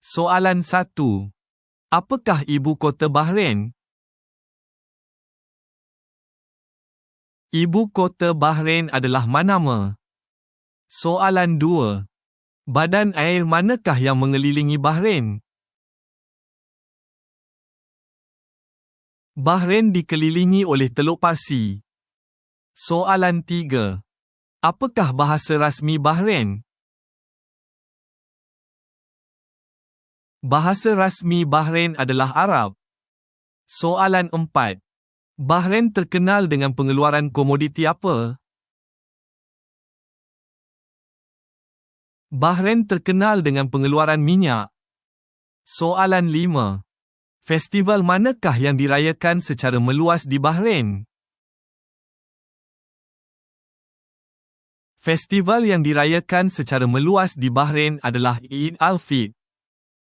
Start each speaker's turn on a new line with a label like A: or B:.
A: Soalan 1. Apakah ibu kota Bahrain? Ibu kota Bahrain adalah Manama. Soalan 2. Badan air manakah yang mengelilingi Bahrain? Bahrain dikelilingi oleh Teluk Parsi. Soalan 3. Apakah bahasa rasmi Bahrain? Bahasa rasmi Bahrain adalah Arab. Soalan 4. Bahrain terkenal dengan pengeluaran komoditi apa? Bahrain terkenal dengan pengeluaran minyak. Soalan 5. Festival manakah yang dirayakan secara meluas di Bahrain? Festival yang dirayakan secara meluas di Bahrain adalah Eid al-Fitr.